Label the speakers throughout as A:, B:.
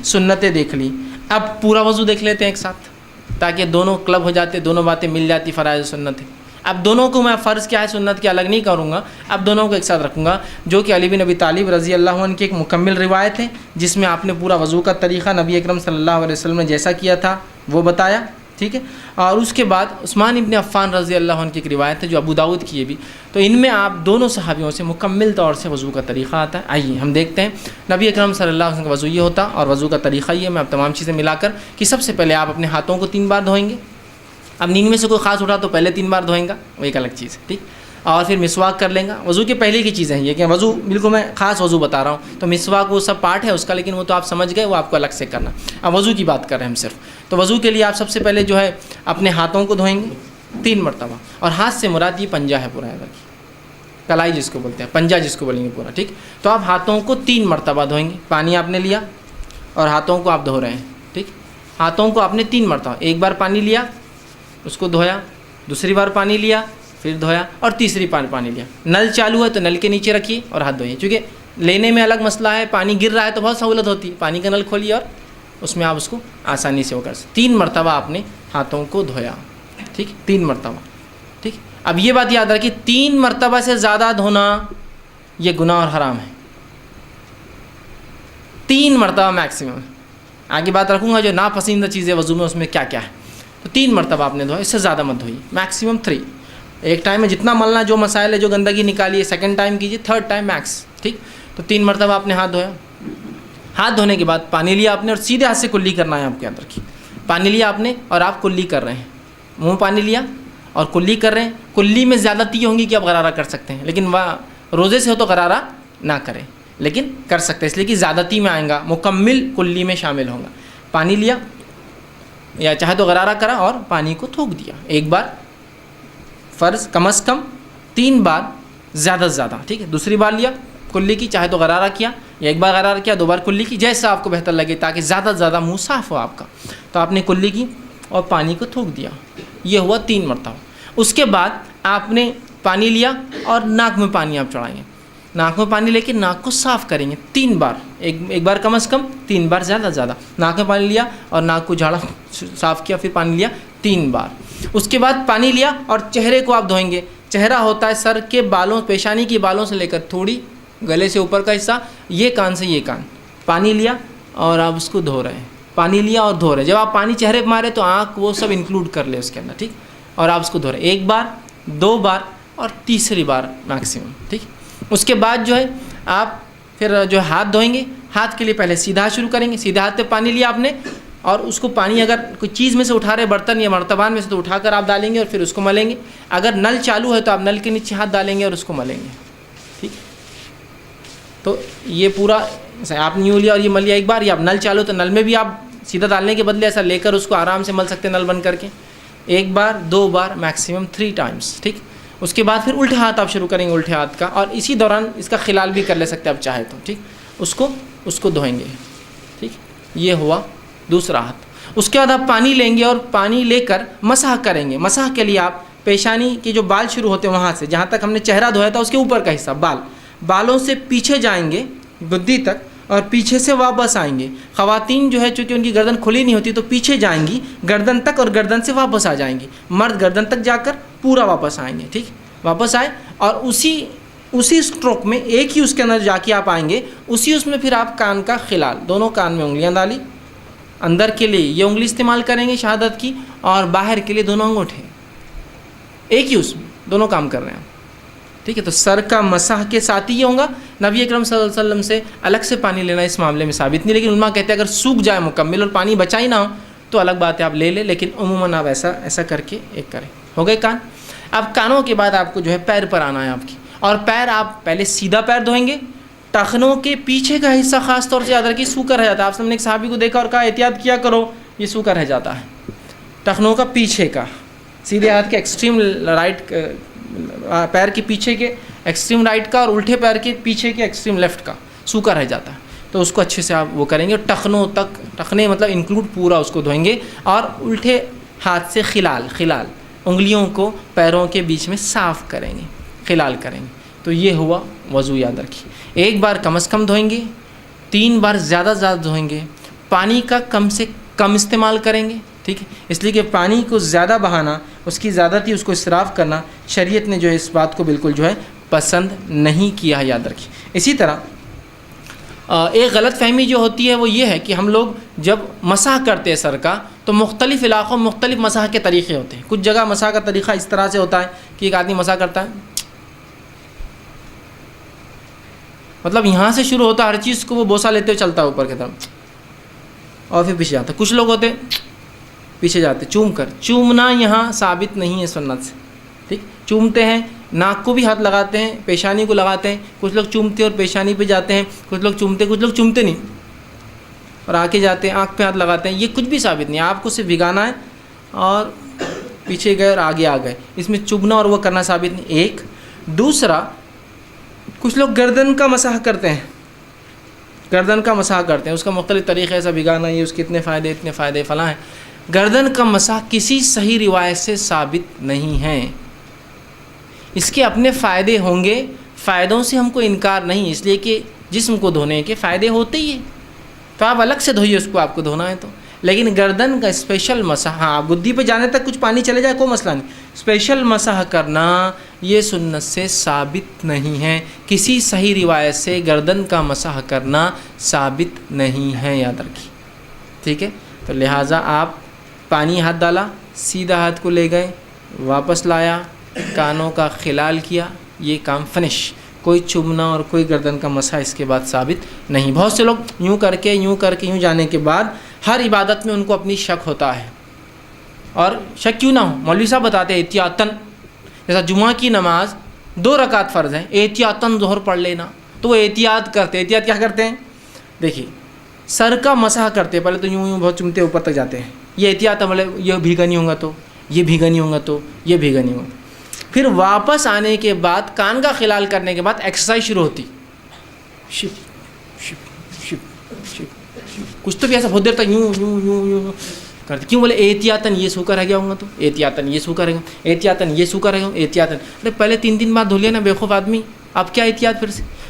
A: سنتیں دیکھ لی. اب پورا وضو دیکھ لیتے ہیں ایک ساتھ تاکہ دونوں کلب ہو جاتے, دونوں باتیں مل جاتی, فرائض سنت ہے. اب دونوں کو میں فرض کیا ہے سنت کیا الگ نہیں کروں گا, اب دونوں کو ایک ساتھ رکھوں گا, جو کہ علی بن ابی طالب رضی اللہ عنہ کی ایک مکمل روایت ہے جس میں آپ نے پورا وضو کا طریقہ نبی اکرم صلی اللہ علیہ وسلم نے جیسا کیا تھا وہ بتایا, ٹھیک ہے. اور اس کے بعد عثمان ابن عفان رضی اللہ عنہ کی ایک روایت ہے جو ابو داؤد کی ہے بھی, تو ان میں آپ دونوں صحابیوں سے مکمل طور سے وضو کا طریقہ آتا ہے. آئیے ہم دیکھتے ہیں نبی اکرم صلی اللہ علیہ وسلم کا وضو یہ ہوتا اور وضو کا طریقہ یہ. میں اب تمام چیزیں ملا کر کہ سب سے پہلے آپ اپنے ہاتھوں کو 3 بار دھوئیں گے. اب نیند میں سے کوئی خاص اٹھا تو پہلے 3 بار دھوئیں گا, وہ ایک الگ چیز ہے, ٹھیک. اور پھر مسواک کر لیں گا. وضو کے پہلے کی چیزیں ہیں یہ کہ وضو بالکل میں خاص وضو بتا رہا ہوں, تو مسواک وہ سب پارٹ ہے اس کا, لیکن وہ تو آپ سمجھ گئے, وہ آپ کو الگ سے کرنا. اب وضو کی بات کر رہے ہیں ہم صرف. تو وضو کے لیے آپ سب سے پہلے جو ہے اپنے ہاتھوں کو دھوئیں گے 3 مرتبہ, اور ہاتھ سے مراد یہ پنجہ ہے پورا, کلائی جس کو بولتے ہیں, پنجہ جس کو بولیں گے پورا, ٹھیک. تو آپ ہاتھوں کو 3 مرتبہ دھوئیں گے. پانی آپ نے لیا اور ہاتھوں کو آپ دھو رہے ہیں, ٹھیک. ہاتھوں کو آپ نے 3 مرتبہ, ایک بار پانی لیا اس کو دھویا, دوسری بار پانی لیا پھر دھویا, اور تیسری بار پانی لیا. نل چالو ہے تو نل کے نیچے رکھیے اور ہاتھ دھوئیے, چونکہ لینے میں الگ مسئلہ ہے, پانی گر رہا ہے تو بہت سہولت ہوتی ہے, پانی کا نل کھولیے اور اس میں آپ اس کو آسانی سے وہ کر سکتے. 3 مرتبہ آپ نے ہاتھوں کو دھویا, ٹھیک, 3 مرتبہ, ٹھیک. اب یہ بات یاد رکھیے 3 مرتبہ سے زیادہ دھونا یہ گناہ اور حرام ہے. 3 مرتبہ میکسیمم. آگے بات رکھوں گا جو ناپسندیدہ چیزیں وضو میں اس میں کیا کیا ہے. تو 3 مرتبہ آپ نے دھویا, اس سے زیادہ مت دھوئیے, میکسیمم 3. ایک ٹائم میں جتنا ملنا, جو مسائل ہے جو گندگی نکالیے, سیکنڈ ٹائم کیجیے, تھرڈ ٹائم میکس, ٹھیک. تو 3 مرتبہ آپ نے ہاتھ دھویا. ہاتھ دھونے کے بعد پانی لیا آپ نے اور سیدھے ہاتھ سے کلی کرنا ہے. آپ کے یاد رکھیے پانی لیا آپ نے اور آپ کلی کر رہے ہیں, منہ پانی لیا اور کلی کر رہے ہیں. کلی میں زیادتی ہوں گی کہ آپ غرارہ کر سکتے ہیں, لیکن روزے سے ہو تو غرارہ نہ کریں, لیکن کر سکتے ہیں, اس لیے کہ زیادتی میں آئیں گا, مکمل کلی میں شامل ہوں گا. پانی لیا یا چاہے تو غرارہ کرا اور پانی کو تھوک دیا. ایک بار فرض, کم از کم 3 بار, زیادہ سے زیادہ, ٹھیک ہے. دوسری بار لیا کلی کی, چاہے تو غرارہ کیا, یا ایک بار غرارہ کیا 2 بار کلی کی, جیسا آپ کو بہتر لگے, تاکہ زیادہ سے زیادہ منہ صاف ہو آپ کا. تو آپ نے کلی کی اور پانی کو تھوک دیا, یہ ہوا 3 مرتبہ. اس کے بعد آپ نے پانی لیا اور ناک میں پانی آپ چڑھائیں گے. ناک میں پانی لے کے ناک کو صاف کریں گے 3 بار, ایک بار کم از کم, 3 بار زیادہ سے زیادہ. ناک میں پانی لیا اور ناک کو جھاڑا, صاف کیا, پھر پانی لیا 3 بار. اس کے بعد پانی لیا اور چہرے کو آپ دھوئیں گے. چہرہ ہوتا ہے سر کے بالوں, پیشانی کی بالوں سے لے کر تھوڑی گلے سے اوپر کا حصہ, یہ کان سے یہ کان. پانی لیا اور آپ اس کو دھو رہے ہیں, پانی لیا اور دھو رہے ہیں. جب آپ پانی چہرے پہ مارے تو آنکھ وہ سب انکلوڈ کر لے اس کے اندر, ٹھیک. اور آپ اس کو دھو رہے ہیں 1 بار 2 بار اور تیسری بار میکسیمم, ٹھیک. اس کے بعد جو ہے آپ پھر جو ہاتھ دھوئیں گے. ہاتھ کے لیے پہلے سیدھا شروع کریں گے. سیدھے ہاتھ پہ پانی لیا آپ نے اور اس کو پانی اگر کوئی چیز میں سے اٹھا رہے, برتن یا مرتبان میں سے, تو اٹھا کر آپ ڈالیں گے اور پھر اس کو ملیں گے. اگر نل چالو ہے تو آپ نل کے نیچے ہاتھ ڈالیں گے اور اس کو ملیں گے, ٹھیک. تو یہ پورا آپ نے یوں لیا اور یہ مل لیا 1 بار, یا آپ نل چالو تو نل میں بھی آپ سیدھا ڈالنے کے بدلے ایسا لے کر اس کو آرام سے مل سکتے ہیں نل بند کر کے. 1 بار 2 بار میکسیمم 3 ٹائمس, ٹھیک. اس کے بعد پھر الٹے ہاتھ آپ شروع کریں گے, الٹے ہاتھ کا, اور اسی دوران اس کا خلال بھی کر لے سکتے ہیں آپ چاہے تو, ٹھیک. اس کو دھوئیں گے, ٹھیک. یہ ہوا دوسرا ہاتھ. اس کے بعد آپ پانی لیں گے اور پانی لے کر مسح کریں گے. مسح کے لیے آپ پیشانی کے جو بال شروع ہوتے ہیں وہاں سے, جہاں تک ہم نے چہرہ دھویا تھا اس کے اوپر کا حصہ, بالوں سے پیچھے جائیں گے گدی تک اور پیچھے سے واپس آئیں گے. خواتین جو ہے چونکہ ان کی گردن کھلی نہیں ہوتی تو پیچھے جائیں گی گردن تک اور گردن سے واپس آ جائیں گی. مرد گردن تک جا کر پورا واپس آئیں گے, ٹھیک. واپس آئے اور اسی اسٹروک میں ایک ہی اس کے اندر جا کے آپ آئیں گے. اس میں پھر آپ کان کا خلال, دونوں کان میں انگلیاں ڈالی. اندر کے لیے یہ انگلی استعمال کریں گے شہادت کی, اور باہر کے لیے دونوں انگوٹھے, ایک ہی اس میں دونوں کام کر رہے ہیں, ٹھیک ہے. تو سر کا مسح کے ساتھ ہی یہ ہوگا. نبی اکرم صلی اللہ علیہ وسلم سے الگ سے پانی لینا اس معاملے میں ثابت نہیں, لیکن علماء کہتے ہیں اگر سوکھ جائے مکمل اور پانی بچا ہی نہ ہو تو الگ بات ہے, آپ لے لیں, لیکن عموماً آپ ایسا کر کے ایک کریں. ہو گئے کان. اب کانوں کے بعد آپ کو جو ہے پیر پر آنا ہے آپ کی, اور پیر آپ پہلے سیدھا پیر دھوئیں گے. ٹخنوں کے پیچھے کا حصہ خاص طور سے یاد رکھیے سوکھا رہ جاتا ہے. آپ سب نے ایک صحابی کو دیکھا اور کہا احتیاط کیا کرو, یہ سوکھا رہ جاتا ہے. ٹخنوں کا پیچھے کا, سیدھے ہاتھ کے ایکسٹریم رائٹ, پیر کے پیچھے کے ایکسٹریم رائٹ کا اور الٹے پیر کے پیچھے کے ایکسٹریم لیفٹ کا سوکھا رہ جاتا ہے. تو اس کو اچھے سے آپ وہ کریں گے. ٹخنوں تک, ٹخنے مطلب انکلوڈ پورا اس کو دھوئیں گے, اور الٹے ہاتھ سے خلال انگلیوں کو پیروں کے بیچ میں صاف کریں گے, خلال کریں گے. تو یہ ہوا وضو, یاد رکھیے. 1 بار کم از کم دھوئیں گے, 3 بار زیادہ دھوئیں گے, پانی کا کم سے کم استعمال کریں گے، ٹھیک ہے، اس لیے کہ پانی کو زیادہ بہانا، اس کی زیادتی، اس کو اسراف کرنا شریعت نے جو ہے اس بات کو بالکل جو ہے پسند نہیں کیا ہے، یاد رکھیے۔ اسی طرح ایک غلط فہمی جو ہوتی ہے وہ یہ ہے کہ ہم لوگ جب مسح کرتے ہیں سر کا تو مختلف علاقوں میں مختلف مسح کے طریقے ہوتے ہیں۔ کچھ جگہ مسح کا طریقہ اس طرح سے ہوتا ہے کہ ایک آدمی مسح کرتا ہے، مطلب یہاں سے شروع ہوتا ہے ہر چیز کو وہ بوسہ لیتے ہوئے چلتا ہے اوپر کی طرف اور پھر پیچھے جاتا ہے۔ کچھ لوگ ہوتے پیچھے جاتے چوم کر، چومنا یہاں ثابت نہیں ہے سنت سے، ٹھیک، چومتے ہیں، ناک کو بھی ہاتھ لگاتے ہیں، پیشانی کو لگاتے ہیں، کچھ لوگ چومتے اور پیشانی پہ جاتے ہیں، کچھ لوگ چومتے نہیں اور آ کے جاتے ہیں، آنکھ پہ ہاتھ لگاتے ہیں، یہ کچھ بھی ثابت نہیں ہے۔ آپ کو صرف بھگانا ہے اور پیچھے گئے اور آگے آ گئے، اس میں چبنا اور وہ کرنا ثابت نہیں۔ ایک دوسرا، کچھ لوگ گردن کا مسح کرتے ہیں، گردن کا مسح کرتے ہیں، اس کا مختلف طریقے ایسا بھگانا، یہ اس کے اتنے فائدے فلاں ہیں۔ گردن کا مسح کسی صحیح روایت سے ثابت نہیں ہے، اس کے اپنے فائدے ہوں گے، فائدوں سے ہم کو انکار نہیں، اس لیے کہ جسم کو دھونے کے فائدے ہوتے ہی ہیں، تو آپ الگ سے دھوئیے اس کو، آپ کو دھونا ہے تو۔ لیکن گردن کا اسپیشل مسح، ہاں گدی پہ جانے تک کچھ پانی چلے جائے کوئی مسئلہ نہیں، اسپیشل مسح کرنا یہ سنت سے ثابت نہیں ہے، کسی صحیح روایت سے گردن کا مسح کرنا ثابت نہیں ہے، یاد رکھیے، ٹھیک ہے۔ تو لہٰذا آپ پانی ہاتھ ڈالا، سیدھا ہاتھ کو لے گئے، واپس لایا، کانوں کا خلال کیا، یہ کام فنش، کوئی چومنا اور کوئی گردن کا مسح اس کے بعد ثابت نہیں۔ بہت سے لوگ یوں کر کے یوں جانے کے بعد ہر عبادت میں ان کو اپنی شک ہوتا ہے، اور شک کیوں نہ ہو، مولوی صاحب بتاتے ہیں احتیاطاً، جیسا جمعہ کی نماز 2 رکعت فرض ہے، احتیاطاً ظہر پڑھ لینا، تو وہ احتیاط کرتے، احتیاط کیا کرتے ہیں، دیکھیے سر کا مسح کرتے پہلے تو یوں بہت چومتے اوپر تک جاتے ہیں، یہ احتیاط عمل ہے، یہ بھیگا نہیں ہوگا تو یہ بھیگا نہیں ہوگا تو یہ بھیگا نہیں ہوگا۔ پھر واپس آنے کے بعد کان کا خلال کرنے کے بعد ایکسرسائز شروع ہوتی، شپ شپ شپ شپ، کچھ تو بھی ایسا بہت دیر تک یوں کرتے، کیوں بولے احتیاطاً یہ سوکھا رہ گیا ہوگا تو احتیاطاً یہ سوکھا رہے گا، احتیاطاً یہ سوکھا رہے گا، احتیاطاً، ارے پہلے 3 بار دھو لیا نا بیوقوف آدمی، اب کیا احتیاط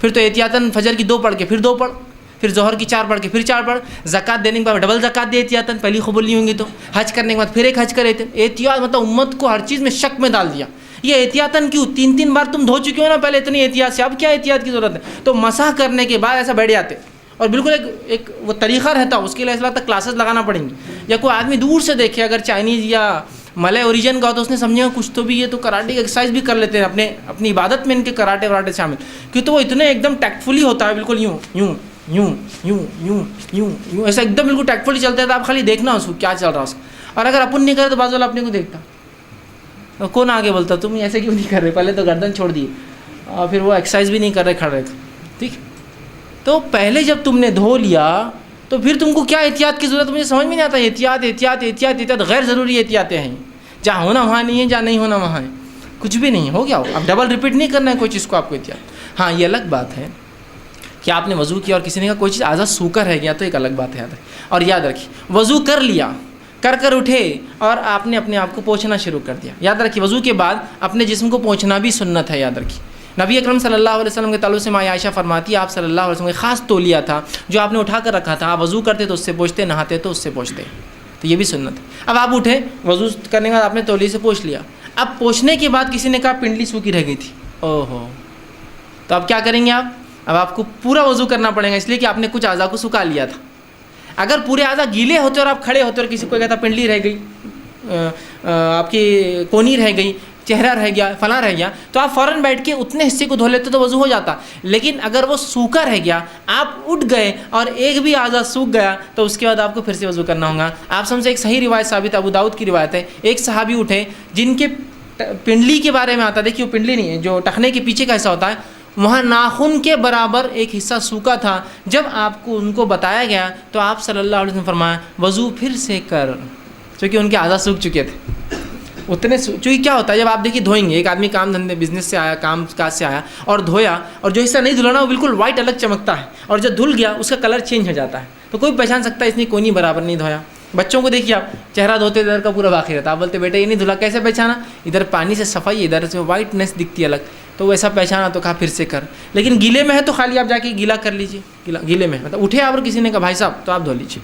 A: پھر تو احتیاطاً فجر کی 2 پڑھ کے پھر 2 پڑھ، پھر ظہر کی 4 پڑھ کے پھر 4 پڑھ، زکوٰۃ دینے کے بعد ڈبل زکوٰۃ دے احتیاطاً، پہلی قبول نہیں ہوں گی تو، حج کرنے کے بعد پھر ایک حج کرے تھے، احتیاط مطلب امت کو ہر چیز میں شک میں ڈال دیا۔ یہ احتیاطاً کیوں، 3 بار تم دھو چکے ہو نا پہلے اتنی احتیاط سے، اب کیا احتیاط کی ضرورت ہے؟ تو مسح کرنے کے بعد ایسا بیٹھ جاتے، اور بالکل ایک وہ طریقہ رہتا، اس کے لیے ایسا لگتا کلاسز لگانا پڑیں گی، یا کوئی آدمی دور سے دیکھے اگر چائنیز یا ملے اوریجن کا ہو تو اس نے سمجھا کچھ تو بھی، یہ تو کراٹے کی ایکسرسائز بھی کر لیتے ہیں اپنی عبادت میں، ان کے کراٹے وراٹے شامل، کیوں تو وہ اتنے ایک دم ٹیکٹفلی ہوتا ہے، بالکل یوں ایسا ایک دم بالکل ٹیکٹفلی چلتا ہے، تو آپ خالی دیکھنا اس کو کیا چل رہا ہے اس کا، اور اگر اپن نہیں کرے تو بعض والا اپنے کو دیکھتا، کون آگے بولتا تم ایسے کیوں نہیں کر رہے، پہلے تو گردن چھوڑ دیے اور پھر وہ ایکسرسائز بھی نہیں کر رہے، کھڑ رہے تھے، ٹھیک۔ تو پہلے جب تم نے دھو لیا تو پھر تم کو کیا احتیاط کی ضرورت، مجھے سمجھ میں نہیں آتا، احتیاط غیر ضروری احتیاطیں ہیں، جہاں ہونا وہاں نہیں ہے، جہاں نہیں ہونا وہاں ہے، کچھ بھی نہیں ہو گیا ہو، اب ڈبل ریپیٹ نہیں کرنا ہے کوئی چیز کو آپ کو احتیاط۔ ہاں یہ الگ بات ہے کہ آپ نے وضو کیا اور کسی نے کہا کوئی چیز آزاد سوکھا رہ گیا تو ایک الگ بات ہے، یاد رکھیں، اور یاد رکھیے وضو کر لیا، کر اٹھے اور آپ نے اپنے آپ کو پوچھنا شروع کر دیا، یاد رکھیے وضو کے بعد اپنے جسم کو پوچھنا بھی سنت ہے، یاد رکھیے۔ نبی اکرم صلی اللہ علیہ وسلم کے تعلق سے ماں عائشہ فرماتی ہے آپ صلی اللہ علیہ وسلم کا خاص تولیہ تھا جو آپ نے اٹھا کر رکھا تھا، آپ وضو کرتے تو اس سے پوچھتے، نہاتے تو اس سے پوچھتے، تو یہ بھی سنت ہے۔ اب آپ اٹھے، وضو کرنے کے بعد آپ نے تولیے سے پوچھ لیا، اب پوچھنے کے بعد کسی نے کہا پنڈلی سوکھی رہ گئی تھی، اوہو، تو اب کیا کریں گے آپ؟ اب آپ کو پورا وضو کرنا پڑے گا، اس لیے کہ آپ نے کچھ اعضاء کو سکھا لیا تھا۔ اگر پورے اعضاء گیلے ہوتے اور آپ کھڑے ہوتے اور کسی کو کہتا پنڈلی رہ گئی، آپ کی کونی رہ گئی، چہرہ رہ گیا، فلاں رہ گیا، تو آپ فوراً بیٹھ کے اتنے حصے کو دھو لیتے تو وضو ہو جاتا۔ لیکن اگر وہ سوکھا رہ گیا، آپ اٹھ گئے اور ایک بھی اعضاء سوکھ گیا تو اس کے بعد آپ کو پھر سے وضو کرنا ہوگا۔ آپ سمجھے ایک صحیح روایت ثابت ہے، ابو داؤد کی روایت ہے، ایک صحابی اٹھے جن کے پنڈلی کے بارے میں آتا، دیکھیے وہ پنڈلی نہیں ہے، جو ٹخنے کے پیچھے کا حصہ ہوتا ہے، وہاں ناخن کے برابر ایک حصہ سوکھا تھا۔ جب آپ کو ان کو بتایا گیا تو آپ صلی اللہ علیہ وسلم فرمایا وضو پھر سے کر، چونکہ ان کے اعضاء سوکھ چکے تھے اتنے، چونکہ کیا ہوتا ہے جب آپ دیکھیے دھوئیں گے، ایک آدمی کام دھندے بزنس سے آیا، کام کاج سے آیا اور دھویا، اور جو حصہ نہیں دھلانا وہ بالکل وائٹ الگ چمکتا ہے، اور جو دھل گیا اس کا کلر چینج ہو جاتا ہے، تو کوئی پہچان سکتا ہے اس نے کونی برابر نہیں دھویا۔ بچوں کو دیکھیے آپ چہرہ دھوتے ادھر کا پورا باقی رہتا، آپ بولتے بیٹے یہ نہیں دھلا، کیسے پہچانا؟ ادھر پانی سے صفائی، ادھر سے وائٹنس دکھتی الگ، تو ویسا پہچانا تو کہا پھر سے کر۔ لیکن گیلے میں ہے تو خالی آپ جا کے گیلا کر لیجیے، گیلے میں مطلب اٹھے آپ اور کسی نے کہا بھائی صاحب تو آپ دھو لیجیے،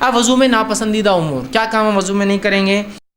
A: اب وضو میں ناپسندیدہ امور کیا کام ہم وضو میں نہیں کریں گے؟